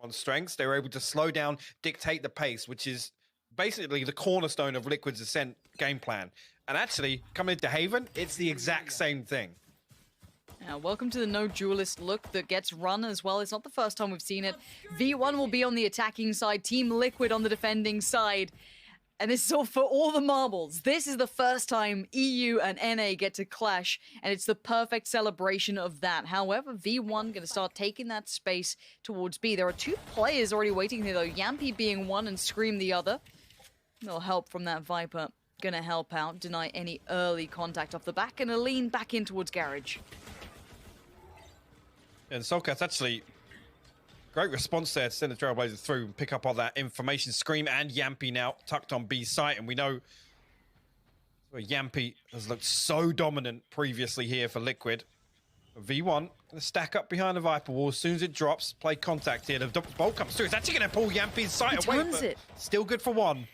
on strengths. They were able to slow down, dictate the pace, which is basically the cornerstone of Liquid's Ascent game plan. And actually, coming into Haven, it's the exact same thing. Now, welcome to the no duelist look that gets run as well. It's not the first time we've seen it. V1 will be on the attacking side, Team Liquid on the defending side. And this is all for all the marbles. This is the first time EU and NA get to clash, and it's the perfect celebration of that. However, V1 going to start taking that space towards B. There are two players already waiting here, though. Jamppi being one and Scream the other. No help from that Viper. Going to help out, deny any early contact off the back, and a lean back in towards Garage. And soulcas actually, great response there to send the Trailblazers through and pick up all that information. Scream and Jamppi now tucked on B site, and we know Jamppi has looked so dominant previously here for Liquid. V1 going to stack up behind the Viper wall as soon as it drops. Play contact here. The bolt comes through. It's actually going to pull Jamppi's sight away. Turns it. Still good for one.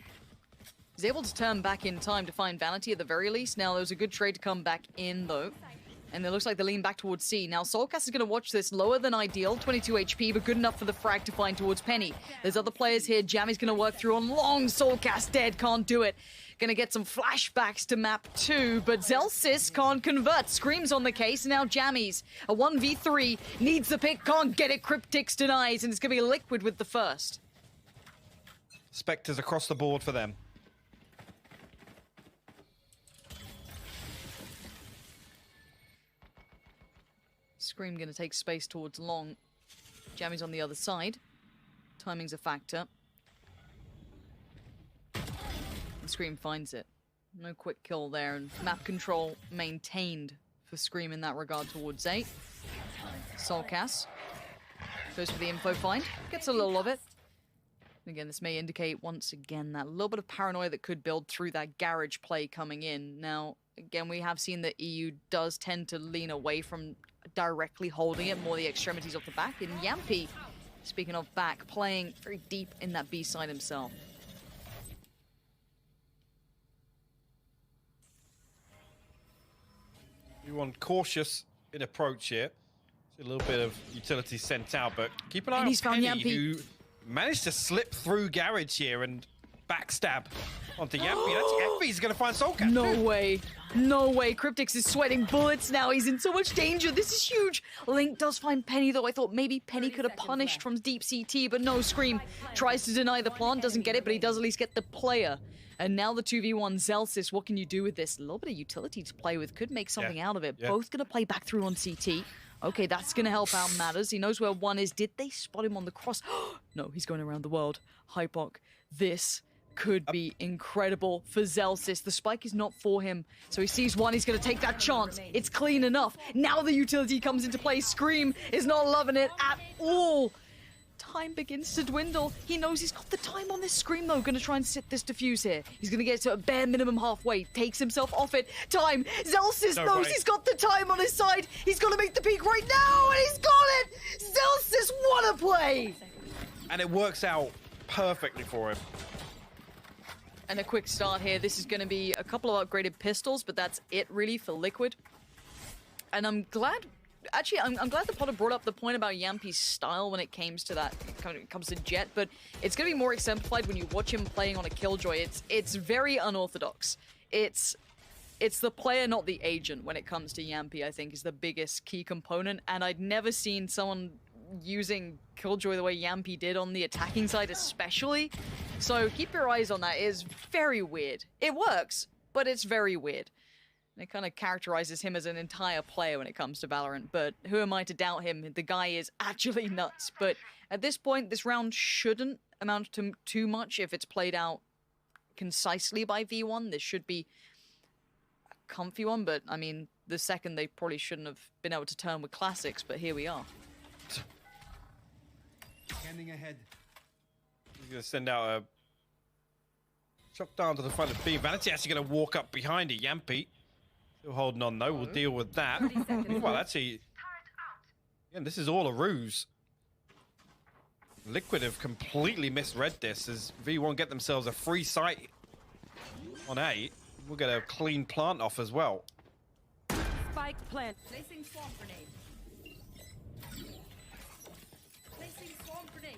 He's able to turn back in time to find Vanity at the very least. Now, there was a good trade to come back in, though. And it looks like they lean back towards C. Now, soulcas is going to watch this. Lower than ideal, 22 HP, but good enough for the frag to find towards Penny. There's other players here. Jammy's going to work through on long. soulcas dead, can't do it. Going to get some flashbacks to map 2, but Zellsis can't convert. Screams on the case. Now jammyz. A 1v3. Needs the pick, can't get it. Kryptix denies, and it's going to be Liquid with the first. Spectres across the board for them. Scream going to take space towards long. Jammyz on the other side. Timing's a factor. And Scream finds it. No quick kill there, and map control maintained for Scream in that regard towards A. soulcas goes for the info find. Gets a little of it. Again, this may indicate once again that little bit of paranoia that could build through that garage play coming in. Now, again, we have seen that EU does tend to lean away from directly holding it, more the extremities off the back. And Jamppi, speaking of back, playing very deep in that B side himself. You want cautious in approach here. See a little bit of utility sent out, but keep an eye on Penny, who managed to slip through garage here and backstab onto Jamppi. That's effys going to find soulcas. No way. No way. Kryptix is sweating bullets now. He's in so much danger. This is huge. Link does find Penny, though. I thought maybe Penny could have punished from deep CT, but no. Scream tries to deny the plant, doesn't get it, but he does at least get the player. And now the 2v1 Zellsis. What can you do with this? A little bit of utility to play with. Could make something out of it. Both going to play back through on CT. Okay, that's going to help out matters. He knows where one is. Did they spot him on the cross? No, he's going around the world. Hypoc. This could be incredible for Zellsis. The spike is not for him. So he sees one, he's going to take that chance. It's clean enough. Now the utility comes into play. Scream is not loving it at all. Time begins to dwindle. He knows he's got the time on this Scream, though. Going to try and sit this defuse here. He's going to get to a bare minimum halfway. Takes himself off it. Time. Zellsis knows he's got the time on his side. He's got to make the peak right now, and he's got it. Zellsis, what a play. And it works out perfectly for him. And a quick start here. This is going to be a couple of upgraded pistols, but that's it really for Liquid. And I'm glad... Actually, I'm glad the Potter brought up the point about Jampi's style when it comes to that, when it comes to Jet, but it's going to be more exemplified when you watch him playing on a Killjoy. It's very unorthodox. It's the player, not the agent, when it comes to Jamppi, I think, is the biggest key component, and I'd never seen someone using Killjoy the way Jamppi did on the attacking side especially. So keep your eyes on that. It is very weird. It works, but it's very weird. And it kind of characterizes him as an entire player when it comes to Valorant, but who am I to doubt him? The guy is actually nuts. But at this point, this round shouldn't amount to too much if it's played out concisely by V1. This should be a comfy one, but I mean, the second they probably shouldn't have been able to turn with classics, but here we are. Scanning ahead. He's going to send out a shot down to the front of B. Vanity actually going to walk up behind it. Jamppi still holding on though. We'll deal with that. Well, actually, again, this is all a ruse. Liquid have completely misread this as V1 get themselves a free site on A. We'll get a clean plant off as well. Spike plant. Placing swarm grenade. Placing swarm grenade.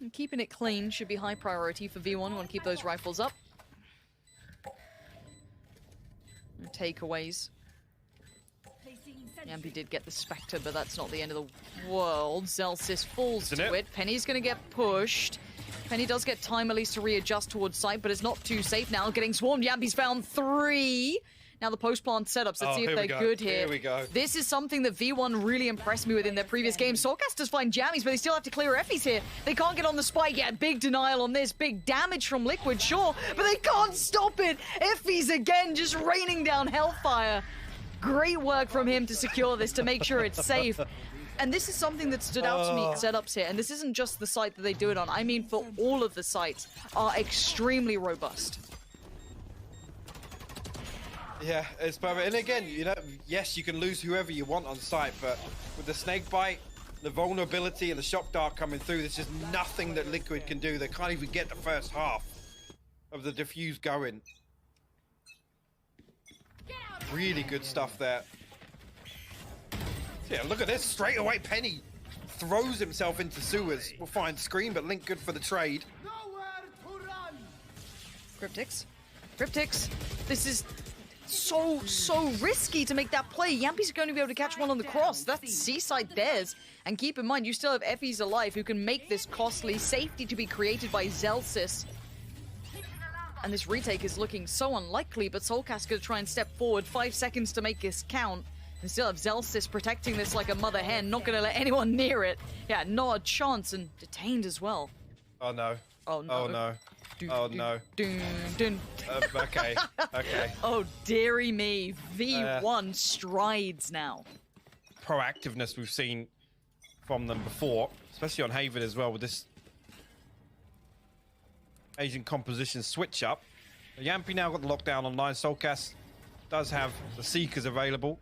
And keeping it clean should be high priority for V1. Want to keep those rifles up. And takeaways. Jamppi did get the Spectre, but that's not the end of the world. Zellsis falls to it. Penny's going to get pushed. Penny does get time at least to readjust towards site, but it's not too safe now. Getting swarmed. Jamppi's found 3. Now the post-plant setups. Let's see if they're good here. Here we go. This is something that V1 really impressed me with in their previous games. soulcas does find jammyz, but they still have to clear effys here. They can't get on the spike yet. Big denial on this. Big damage from Liquid, sure, but they can't stop it. effys again just raining down hellfire. Great work from him to secure this, to make sure it's safe. And this is something that stood out to me, setups here. And this isn't just the site that they do it on. I mean, for all of the sites are extremely robust. Yeah, it's perfect. And again, you know, yes, you can lose whoever you want on site, but with the snake bite, the vulnerability and the shock dart coming through, there's just nothing that Liquid can do. They can't even get the first half of the defuse going. Really good stuff there. Yeah, look at this. Straight away, Penny throws himself into sewers. We'll find Scream, but Link good for the trade. Kryptix. Kryptix. This is so risky to make that play. Jamppi's going to be able to catch one on the cross. That's seaside theirs. And keep in mind, you still have effys alive who can make this costly. Safety to be created by Zellsis. And this retake is looking so unlikely, but soulcas going to try and step forward. 5 seconds to make this count. And still have Zellsis protecting this like a mother hen, not going to let anyone near it. Yeah, not a chance, and detained as well. Oh no. Oh no. Oh no. Oh no. Okay. Okay. Oh, dearie me. V1 strides now. Proactiveness we've seen from them before, especially on Haven as well, with this Asian composition switch up. Jamppi now got the lockdown online. soulcas does have the Seekers available.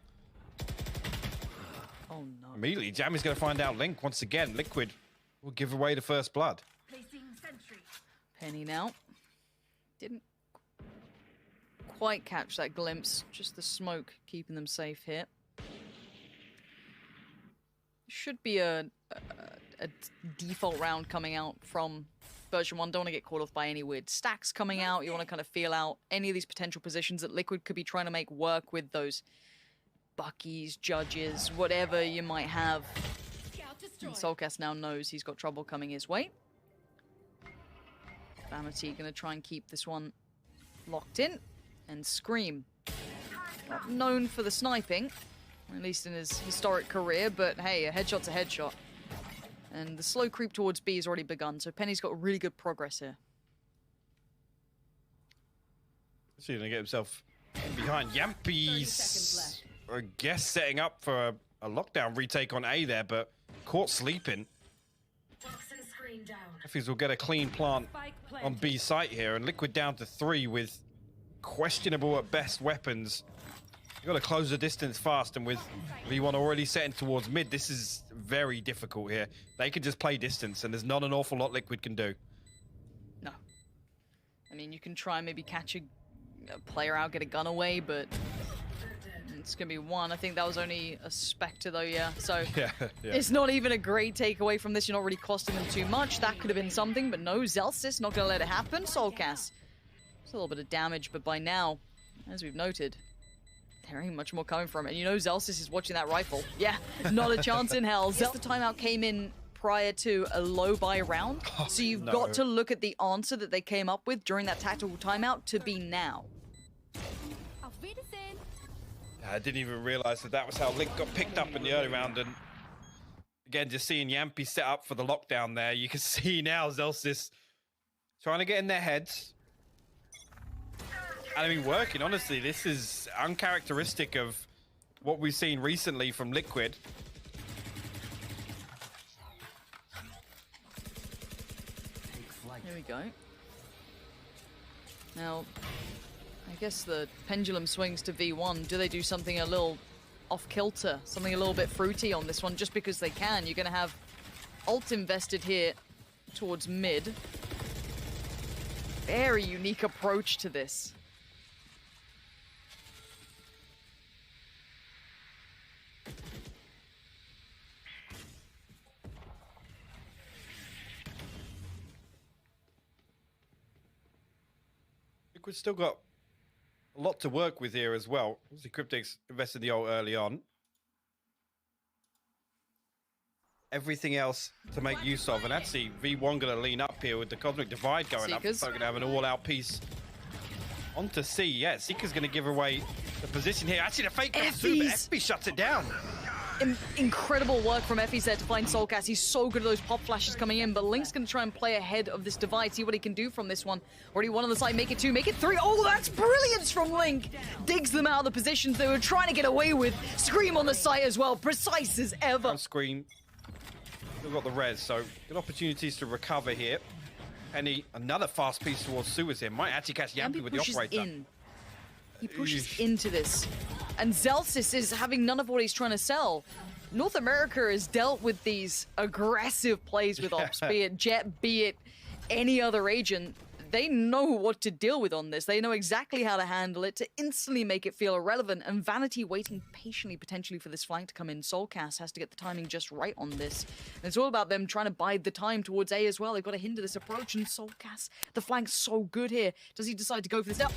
Oh no. Immediately, jammyz going to find out Link once again. Liquid will give away the first blood. Penny now. Didn't quite catch that glimpse. Just the smoke keeping them safe here. Should be a default round coming out from version 1. Don't want to get caught off by any weird stacks coming out. You want to kind of feel out any of these potential positions that Liquid could be trying to make work with those Buckies, Judges, whatever you might have. And soulcas now knows he's got trouble coming his way. Vanity going to try and keep this one locked in. And Scream. Not known for the sniping, at least in his historic career, but hey, a headshot's a headshot. And the slow creep towards B has already begun, so Penny's got really good progress here. He's going to get himself behind. Jamppi's, I guess, setting up for a lockdown retake on A there, but caught sleeping. effys will get a clean plant on B site here, and Liquid down to 3 with questionable at best weapons. You've got to close the distance fast, and with V1 already setting towards mid, this is very difficult here. They can just play distance, and there's not an awful lot Liquid can do. No. I mean, you can try and maybe catch a player out, get a gun away, but it's going to be one. I think that was only a Spectre, though, yeah. So yeah. It's not even a great takeaway from this. You're not really costing them too much. That could have been something, but no, Zellsis not going to let it happen. soulcas. It's a little bit of damage, but by now, as we've noted, there ain't much more coming from it. And you know Zellsis is watching that rifle. Yeah, not a chance in hell. The timeout came in prior to a low buy round, so you've got to look at the answer that they came up with during that tactical timeout to be now. I didn't even realize that was how Link got picked up in the early round. And again, just seeing Jamppi set up for the lockdown there, you can see now Zellsis trying to get in their heads. And I mean, working, honestly. This is uncharacteristic of what we've seen recently from Liquid. Here we go. Now, I guess the pendulum swings to V1. Do they do something a little off-kilter? Something a little bit fruity on this one, just because they can? You're going to have ult invested here towards mid. Very unique approach to this. Liquid's still got a lot to work with here as well. Obviously, Kryptix invested the ult early on. Everything else to make use of, and actually V1 going to lean up here with the Cosmic Divide going up. So going to have an all-out piece onto C. Yeah, Seeker's going to give away the position here. Actually, the fake comes through, but effys shuts it down. Incredible work from effys there to find soulcas. He's so good at those pop flashes coming in, but Link's going to try and play ahead of this divide, see what he can do from this one. Already one on the side, make it 2, make it 3. Oh, that's brilliance from Link. Digs them out of the positions they were trying to get away with. Scream on the site as well, precise as ever. On screen. Still got the res, so good opportunities to recover here. Penny, another fast piece towards Suez here. Might actually catch Jamppi with the operator. He pushes into this. And Zellsis is having none of what he's trying to sell. North America has dealt with these aggressive plays with ops, be it Jet, be it any other agent. They know what to deal with on this. They know exactly how to handle it to instantly make it feel irrelevant. And Vanity waiting patiently, potentially, for this flank to come in. soulcas has to get the timing just right on this. And it's all about them trying to bide the time towards A as well. They've got to hinder this approach. And soulcas, the flank's so good here. Does he decide to go for this now?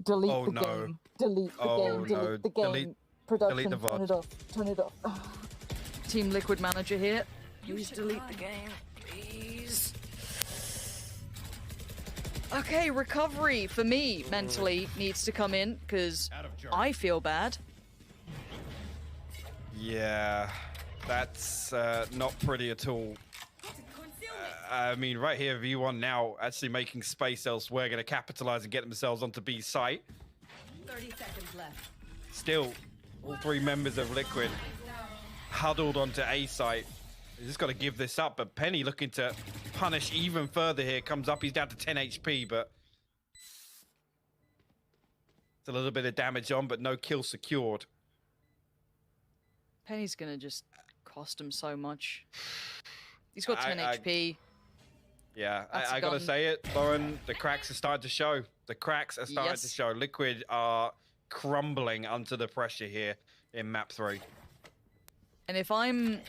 Delete the game. Delete the game. Delete the game. Production. Delete the turn it off. Turn it off. Team Liquid manager here. Please delete the game. Please. Okay, recovery for me mentally needs to come in because I feel bad. Yeah, that's not pretty at all. I mean, right here, V1 now actually making space elsewhere, going to capitalize and get themselves onto B site. 30 seconds left. Still, all 3 members of Liquid huddled onto A site. He's just got to give this up, but Penny looking to punish even further here. Comes up, he's down to 10 HP, but it's a little bit of damage on, but no kill secured. Penny's going to just cost him so much. He's got 10 HP. Yeah, I got to say it, Lauren, the cracks are starting to show. The cracks are starting to show. Liquid are crumbling under the pressure here in map 3. And if I'm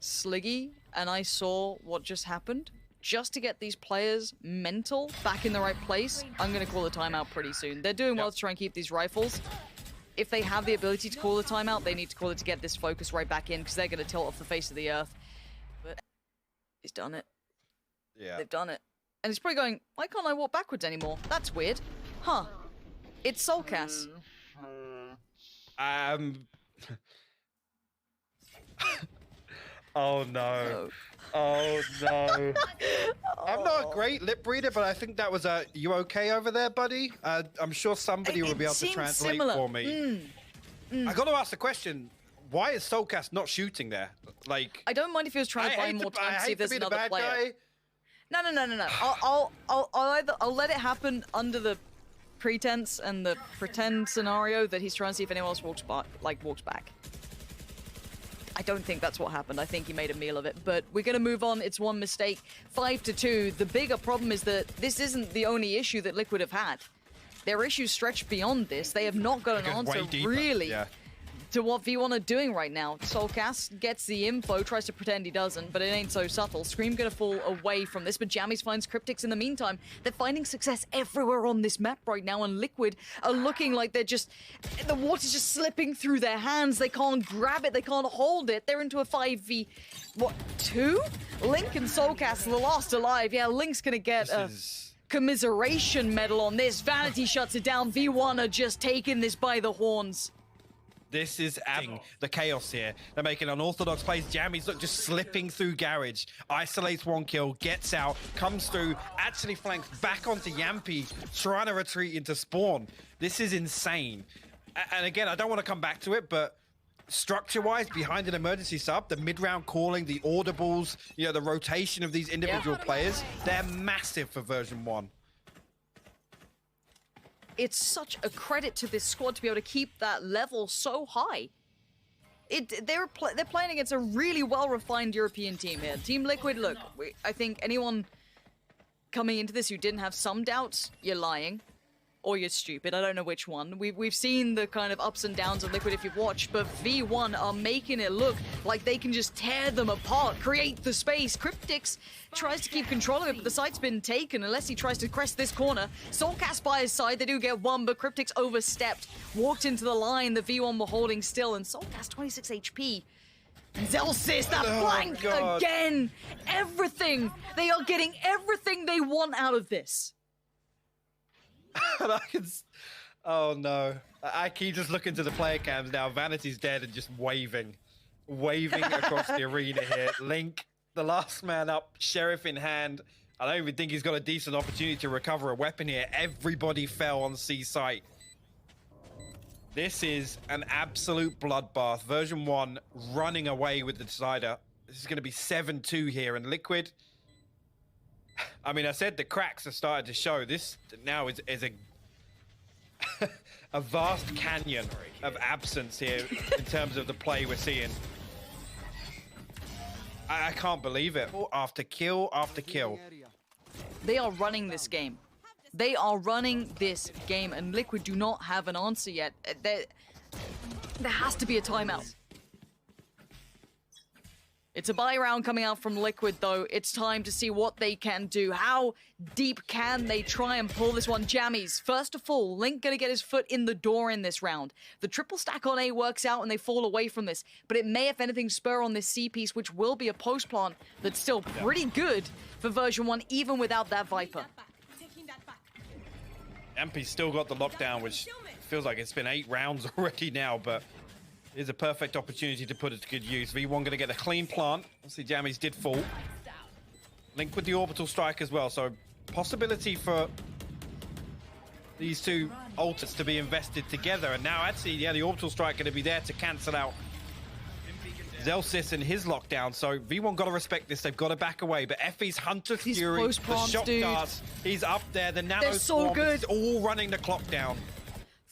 Sliggy and I saw what just happened, just to get these players mental back in the right place, I'm going to call the timeout pretty soon. They're doing well to try and keep these rifles. If they have the ability to call the timeout, they need to call it to get this focus right back in because they're going to tilt off the face of the earth. But he's done it. Yeah. They've done it. And he's probably going, why can't I walk backwards anymore? That's weird. Huh. It's soulcas. Oh no. Oh no. I'm not a great lip reader, but I think that was a, you okay over there, buddy? I'm sure somebody will be able to translate for me. I got to ask the question, why is soulcas not shooting there? Like, I don't mind if he was trying to buy more time to see if there's another player. Guy. No. I'll let it happen under the pretense and the pretend scenario that he's trying to see if anyone else walks back. I don't think that's what happened. I think he made a meal of it. But we're going to move on. It's one mistake. 5-2. The bigger problem is that this isn't the only issue that Liquid have had. Their issues stretch beyond this. They have not got an answer, really, to what V1 are doing right now. soulcas gets the info, tries to pretend he doesn't, but it ain't so subtle. Scream gonna fall away from this, but jammyz finds Kryptix in the meantime. They're finding success everywhere on this map right now, and Liquid are looking like they're just... the water's just slipping through their hands. They can't grab it, they can't hold it. They're into a 5v... what, 2? Link and soulcas, the last alive. Yeah, Link's gonna get a commiseration medal on this. Vanity shuts it down. V1 are just taking this by the horns. This is adding the chaos here. They're making unorthodox plays. jammyz, look, just slipping through garage. Isolates 1 kill, gets out, comes through, actually flanks back onto Jamppi, trying to retreat into spawn. This is insane. And again, I don't want to come back to it, but structure-wise, behind an emergency sub, the mid-round calling, the audibles, you know, the rotation of these individual players, they're massive for version 1. It's such a credit to this squad to be able to keep that level so high. They're playing against a really well-refined European team here. Team Liquid, look, I think anyone coming into this who didn't have some doubts, you're lying. or you're stupid. I don't know which one. We've seen the kind of ups and downs of Liquid if you've watched, but V1 are making it look like they can just tear them apart, create the space. Kryptix tries to keep control of it, but the site's been taken unless he tries to crest this corner. soulcas by his side, they do get one, but Kryptix overstepped, walked into the line the V1 were holding still, and soulcas 26 HP. Zellsis, that flank again! Everything! They are getting everything they want out of this. Oh no. I keep just looking to the player cams now. Vanity's dead and just waving across the arena here. Link, the last man up, sheriff in hand. I don't even think he's got a decent opportunity to recover a weapon here. Everybody fell on C site. This is an absolute bloodbath. Version 1 running away with the decider. This is going to be 7-2 here, and Liquid, I mean, I said the cracks are starting to show. This now is a a vast canyon of absence here in terms of the play we're seeing. I can't believe it. After kill after kill. They are running this game. They are running this game, and Liquid do not have an answer yet. There has to be a timeout. It's a buy round coming out from Liquid, though. It's time to see what they can do. How deep can they try and pull this one? jammyz, first of all, Link gonna get his foot in the door in this round. The triple stack on A works out and they fall away from this, but it may, if anything, spur on this C piece, which will be a post plant that's still pretty good for version 1, even without that Viper. Jamppi's still got the lockdown, which feels like it's been 8 rounds already now, but here's a perfect opportunity to put it to good use. V1 going to get a clean plant. Obviously, jammyz did fall. Link with the orbital strike as well, so possibility for these two ultimates to be invested together. And now, actually, yeah, the orbital strike going to be there to cancel out Zellsis and his lockdown. So V1 got to respect this. They've got to back away. But effys, Hunter's Fury, the shot darts, he's up there. The nano so good. All running the clock down.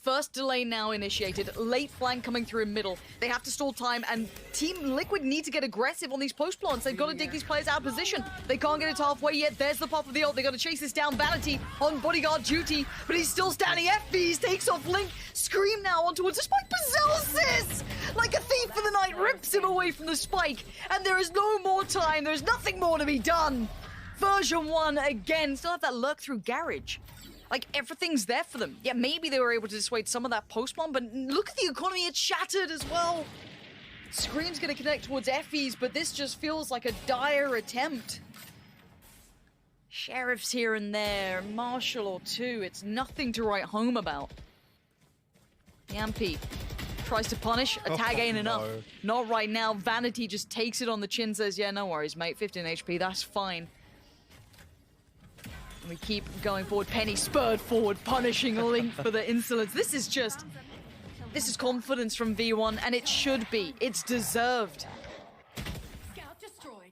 First delay now initiated. Late flank coming through in middle. They have to stall time, and Team Liquid need to get aggressive on these post plants. They've got to dig these players out of position. They can't get it halfway yet. There's the pop of the ult. They got to chase this down. Vanity on bodyguard duty, but he's still standing. effys takes off Link. Scream now on towards the spike, but Zellsis, like a thief for the night, rips him away from the spike, and there is no more time. There's nothing more to be done. Version 1 again. Still have that lurk through garage. Like, everything's there for them. Yeah, maybe they were able to dissuade some of that post-bomb, but look at the economy, it's shattered as well. Scream's gonna connect towards effys, but this just feels like a dire attempt. Sheriffs here and there, Marshall or two, it's nothing to write home about. Jamppi tries to punish, a tag ain't enough. Not right now, Vanity just takes it on the chin, says, yeah, no worries, mate, 15 HP, that's fine. We keep going forward. Penny spurred forward, punishing Link for the insolence. This is confidence from V1, and it should be. It's deserved. Scout destroyed.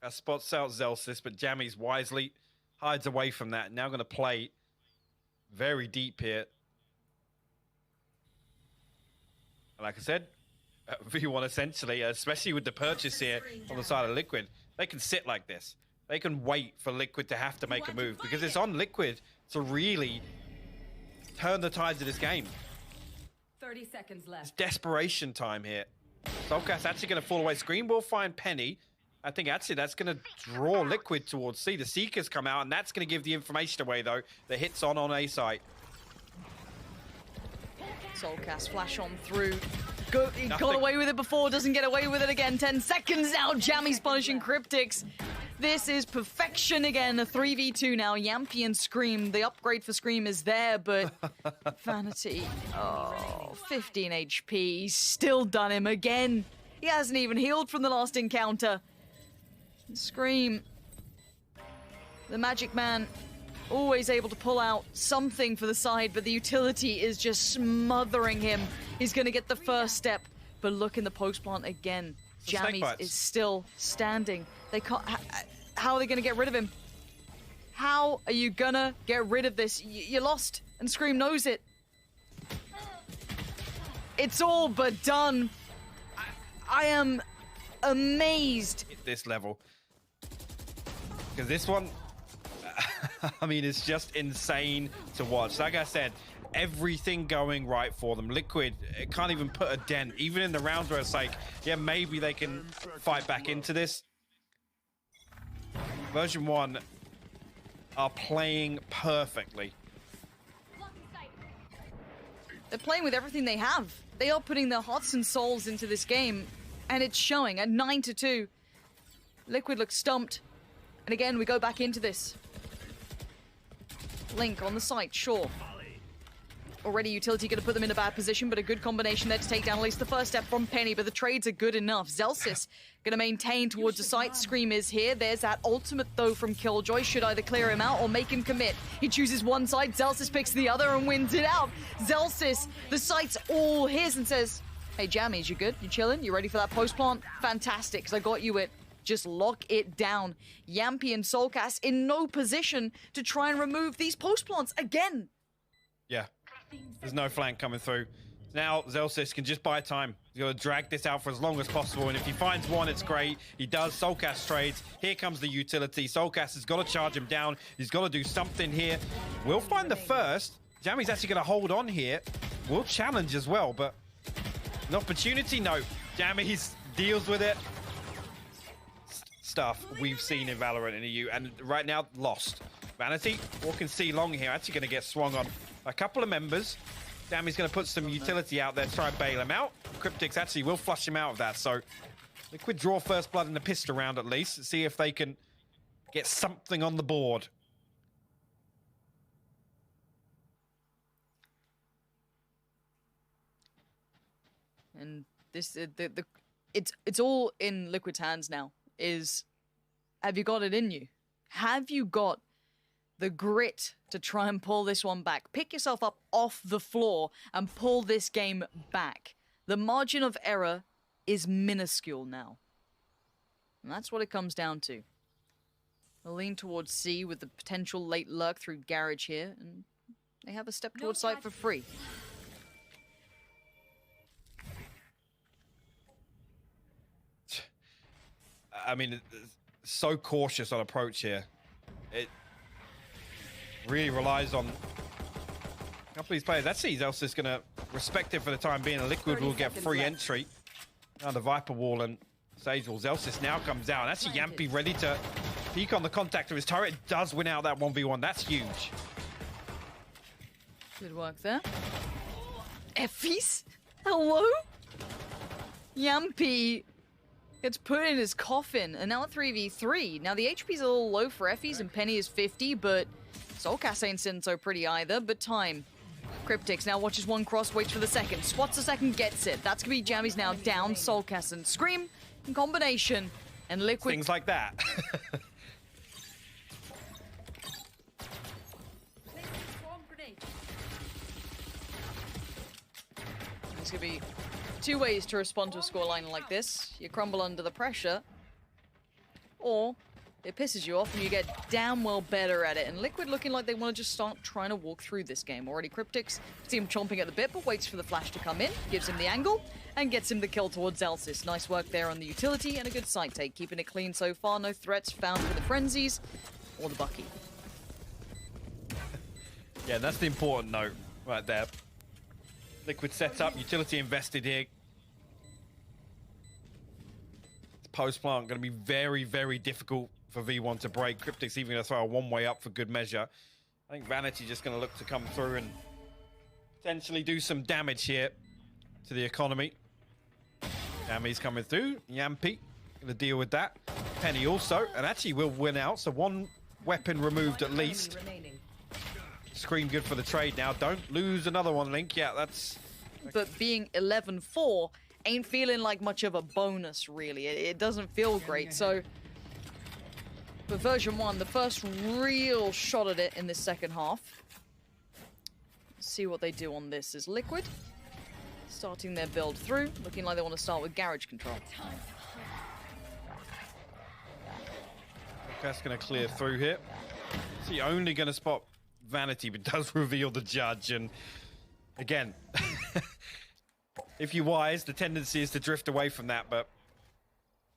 Spots out Zellsis, but jammyz wisely hides away from that. Now going to play very deep here. Like I said, V1 essentially, especially with the purchase here on the side of Liquid, they can sit like this. They can wait for Liquid to have to make a move because it's on Liquid to really turn the tides of this game. 30 seconds left. It's desperation time here. soulcas actually going to fall away. Screen will find Penny. I think actually that's going to draw Liquid towards C. The Seekers come out, and that's going to give the information away, though. The hit's on A site. soulcas flash on through. He got away with it before, doesn't get away with it again. 10 seconds out, jammyz punishing Kryptix. This is perfection again, a 3v2 now. Jamppi and Scream, the upgrade for Scream is there, but Vanity, 15 HP, he's still done him again. He hasn't even healed from the last encounter. Scream, the magic man, always able to pull out something for the side, but the utility is just smothering him. He's going to get the first step, but look in the post plant again. jammyz is still standing. They can't. How are they going to get rid of him? How are you going to get rid of this? You lost, and Scream knows it. It's all but done. I am amazed. At this level. Because this one, I mean, it's just insane to watch. Like I said, everything going right for them. Liquid, it can't even put a dent. Even in the rounds where it's like, yeah, maybe they can fight back into this. VERSION1 are playing perfectly. They're playing with everything they have. They are putting their hearts and souls into this game, and it's showing at 9-2. Liquid looks stumped. And again, we go back into this. Link on the site, sure. Already utility going to put them in a bad position, but a good combination there to take down at least the first step from Penny, but the trades are good enough. Zellsis going to maintain towards the site. Scream is here. There's that ultimate, though, from Killjoy. Should either clear him out or make him commit. He chooses one side, Zellsis picks the other and wins it out. Zellsis, the site's all his and says, hey, jammyz, you good? You chilling? You ready for that post plant? Fantastic, because I got you it. Just lock it down. Jamppi and soulcas in no position to try and remove these post plants again. Yeah, there's no flank coming through. Now Zellsis can just buy time. He's got to drag this out for as long as possible, and if he finds one, it's great. He does. soulcas trades. Here comes the utility. soulcas has got to charge him down. He's got to do something here. We'll find the first. jammyz actually going to hold on here. We'll challenge as well, but an opportunity? No. jammyz deals with it. Stuff we've seen in Valorant in EU, and right now lost. Vanity walking C long here, actually going to get swung on a couple of members. jammyz going to put some utility out there to try and bail him out. Kryptix actually will flush him out of that, so Liquid draw first blood in the pistol round at least, see if they can get something on the board. And this, it's all in Liquid's hands now. Have you got it in you? Have you got the grit to try and pull this one back? Pick yourself up off the floor and pull this game back. The margin of error is minuscule now. And that's what it comes down to. They'll lean towards C with the potential late lurk through garage here, and they have a step towards site for free. I mean, so cautious on approach here. It really relies on a couple of these players. That's Zellsis going to respect it for the time being. Liquid will get free entry. Now the Viper wall and Sage wall. Zellsis now comes out. That's Jamppi ready to peek on the contact of his turret. Does win out that 1v1. That's huge. Good work there. Effys? Hello? Jamppi gets put in his coffin, and now a 3v3. Now the HP's a little low for effys, and Penny is 50, but soulcas ain't sitting so pretty either, but time. Kryptix now watches one cross, waits for the second, spots the second, gets it. That's gonna be jammyz now down, soulcas and Scream in combination, and Liquid. Things like that. There's gonna be two ways to respond to a scoreline like this. You crumble under the pressure, or it pisses you off and you get damn well better at it. And Liquid looking like they want to just start trying to walk through this game. Already Kryptix, see him chomping at the bit, but waits for the flash to come in, gives him the angle, and gets him the kill towards Zellsis. Nice work there on the utility, and a good side take, keeping it clean so far. No threats found for the Frenzies or the Bucky. Yeah, that's the important note right there. Liquid set up, utility invested here. Post plant going to be very, very difficult for V1 to break. Kryptix even going to throw a one-way up for good measure. I think Vanity just going to look to come through and potentially do some damage here to the economy. jammyz coming through. Jamppi going to deal with that. Penny also, and actually will win out. So one weapon removed at least. Scream good for the trade now. Don't lose another one, Link. Yeah, that's... But being 11-4 ain't feeling like much of a bonus, really. It doesn't feel great, so... But VERSION1, the first real shot at it in this second half. Let's see what they do on this. Is Liquid starting their build through, looking like they want to start with garage control. That's going to clear through here. Is he only going to spot Vanity, but does reveal the judge? And again, if you're wise, the tendency is to drift away from that, but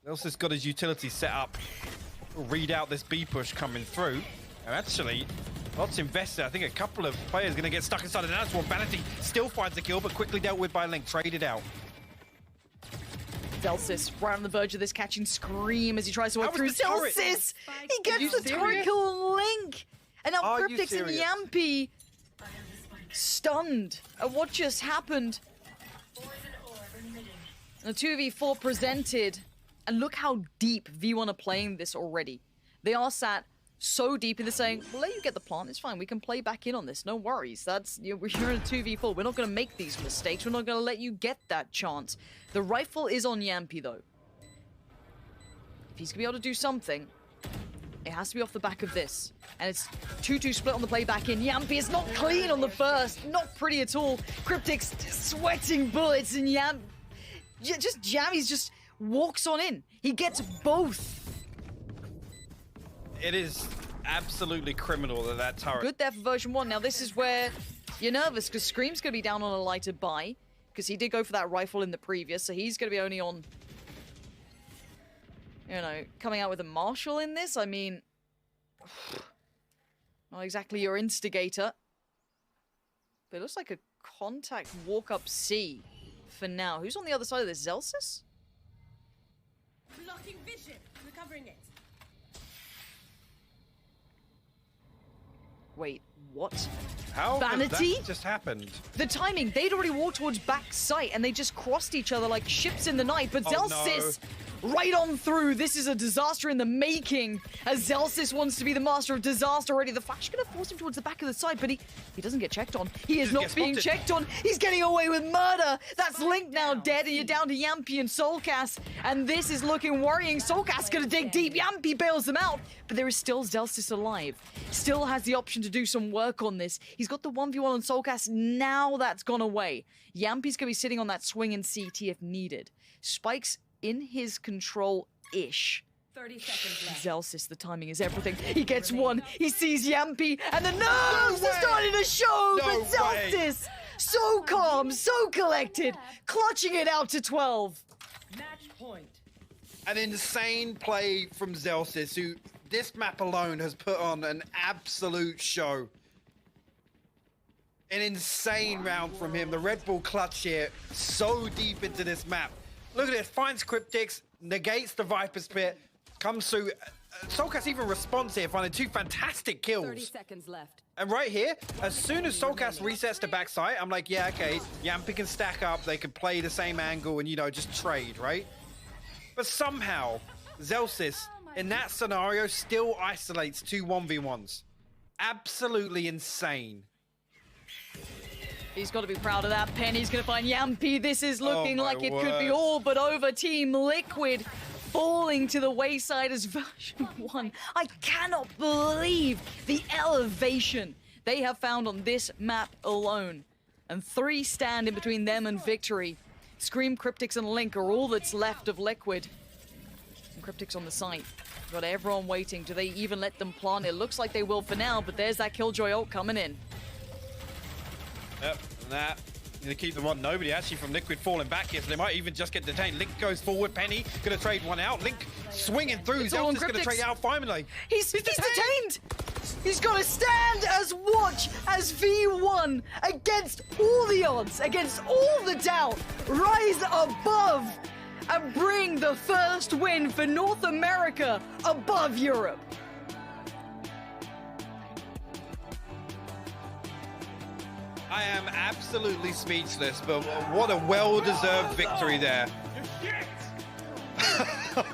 Zellsis got his utility set up read out this B push coming through. And actually, lots invested. I think a couple of players going to get stuck inside the dance wall. Vanity still finds the kill, but quickly dealt with by Link. Traded out. Zellsis right on the verge of this, catching Scream as he tries to work through. Turret? Zellsis! He gets the turret kill on Link! And now Are you Kryptix and serious? Jamppi stunned at what just happened. And the 2v4 presented. And look how deep V1 are playing this already. They are sat so deep in this saying, we'll let you get the plant, it's fine, we can play back in on this, no worries. That's, you're in a 2v4, we're not going to make these mistakes, we're not going to let you get that chance. The rifle is on Jamppi though. If he's going to be able to do something, it has to be off the back of this. And it's 2-2 split on the play back in. Jamppi is not clean on the first, not pretty at all. Kryptix sweating bullets and jammyz just walks on in. He gets both. It is absolutely criminal that turret. Good there for version 1. Now this is where you're nervous because Scream's going to be down on a lighter buy because he did go for that rifle in the previous, so he's going to be only on, you know, coming out with a Marshall in this. I mean, not exactly your instigator, but it looks like a contact walk up C for now. Who's on the other side of this? Zellsis? Blocking vision. Recovering it. Wait, what? How Vanity? that just happened? The timing, they'd already walked towards back sight and they just crossed each other like ships in the night, but Oh, Zellsis right on through. This is a disaster in the making as Zellsis wants to be the master of disaster already. The Flash is going to force him towards the back of the side, but he doesn't get checked on. He is Just not gets being spotted. checked on. He's getting away with murder. That's Link now dead and you're down to Jamppi and soulcas, and this is looking worrying. soulcas going to dig deep. Jamppi bails them out, but there is still Zellsis alive. Still has the option to do some work on this. He's got the 1v1 on soulcas. Now that's gone away. Jamppi's going to be sitting on that swing in CT if needed. Spike's in his control-ish. 30 seconds left. Zellsis, the timing is everything. He gets one, he sees Jamppi, and the nerves are starting to show, No but Zellsis, so calm, so collected, clutching it out to 12. Match point. An insane play from Zellsis, who this map alone has put on an absolute show. An insane round from him. The Red Bull clutch here, so deep into this map. Look at this, finds Kryptix, negates the Viper's Pit, comes through. soulcas even responds here, finding 2 fantastic 30 kills. seconds left. And right here, as soon as soulcas resets to backside, I'm like, yeah, okay, Jamppi can stack up, they can play the same angle and, you know, just trade, right? But somehow, Zellsis, in that scenario, still isolates 2 1v1s. Absolutely insane. He's got to be proud of that pen. He's going to find Jamppi. This is looking my like it could be word. all but over. Team Liquid falling to the wayside as version 1. I cannot believe the elevation they have found on this map alone. And 3 stand in between them and victory. Scream, Kryptix, and Link are all that's left of Liquid. And Kryptix on the site. Got everyone waiting. Do they even let them plant? It looks like they will for now, but there's that Killjoy ult coming in. Yep, and that. Gonna keep them on. Nobody actually from Liquid falling back here, so they might even just get detained. Link goes forward. Penny gonna trade one out. Link swinging through. It's all on Zellsis gonna Kryptix. trade out finally. He's detained! He's got to stand as watch as V1 against all the odds, against all the doubt, rise above and bring the first win for North America above Europe. I am absolutely speechless, but what a well-deserved victory there.